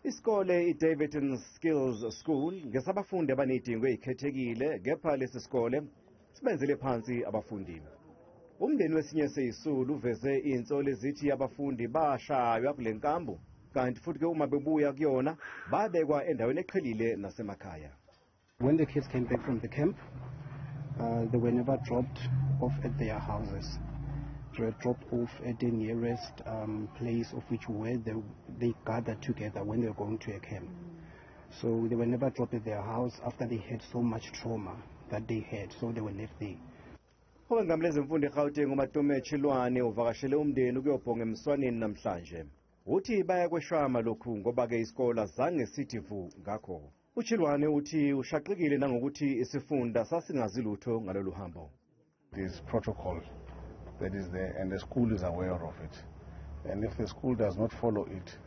Isikole iDavidton Skills School ngesabafundi abanedingo ezikhethekile kepha lesi sikole sibenzele phansi abafundi. Umndeni wesinye seyisulu uveze insolo ezithi abafundi bashaywa kule nkambu kanti futhi ke uma bebuya kuyona babekwa endaweni eqhelile nasemakhaya. When the kids came back from the camp, they were never dropped off at their houses. They were dropped off at the nearest place of which where they gathered together when they were going to a camp. So they were never dropped at their house after they had so much trauma that they had, so they were left there. Owengamlezi mfundi eGauteng uMatume Chilwane uvakashele umndeni ukuyobhonga emswaneni namhlanje. Uthi baya kweshama lokhu ngoba ke isikole zange sithi vu ngakho. Uchilwane uthi ushaqekile nangokuthi isifunda sasingazi lutho ngalolu hambo. This protocol that is there and the school is aware of it. And if the school does not follow it,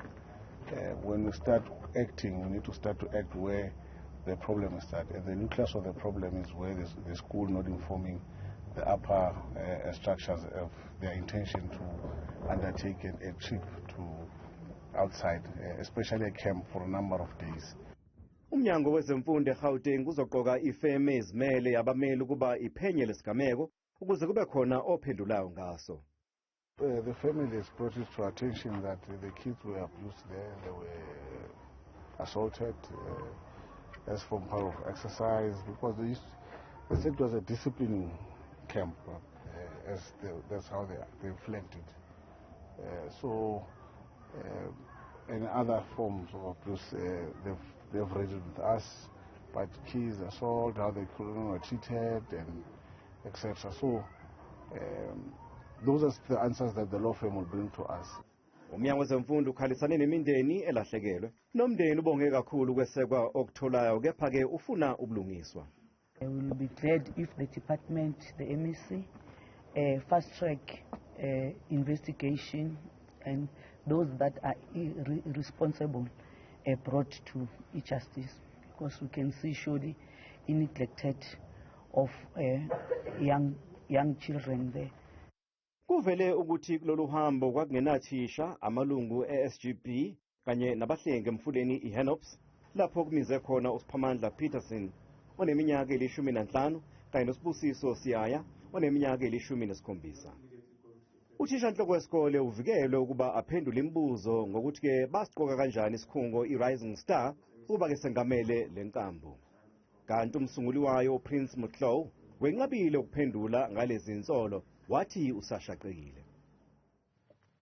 when we start acting, we need to start to act where the problem starts. And the nucleus of the problem is where the school not informing the upper structures of their intention to undertake a trip to outside, especially a camp for a number of days. Umnyango wezemfundo eGauteng uzoqoka ifeme ezimele abameli ukuba iphenye lesigameko ukuze kube khona ophendulayo ngaso. The family has brought it to attention that the kids were abused there, they were assaulted as from part of exercise because they said it was a disciplining camp, that's how they flagged it. And other forms of abuse they've raised with us, but kids assault, how they were treated, and etc. So those are the answers that the law firm will bring to us. Umnyango wezemfundo ukhalisane nemindeni elahlekelwe. Nomndeni ubonge kakhulu kwesekwa okutholayo kepha ke ufuna ubulungiswa. We will be glad if the department, the MEC, fast track investigation and those that are responsible brought to justice, because we can see surely neglected of young children there. Kuvele ukuthi kulolu hambo kwakungenathisha amalungu eSGB kanye nabahlengi emfuleni iHenops lapho kumize khona uSiphamandla Peterson oneminyaka eli-15 kanye noSibusiso Siyaya oneminyaka eli-17. Uthishanhloko wesikole uvikelwe ukuba aphendule imibuzo ngokuthi ke basiqoka kanjani isikhungo iRising Star ukuba ke sengamele lenkambu. Kanti umsunguli wayo Prince Mutlow wenqabile ukuphendula ngalezi insolo wathi usashaqekile.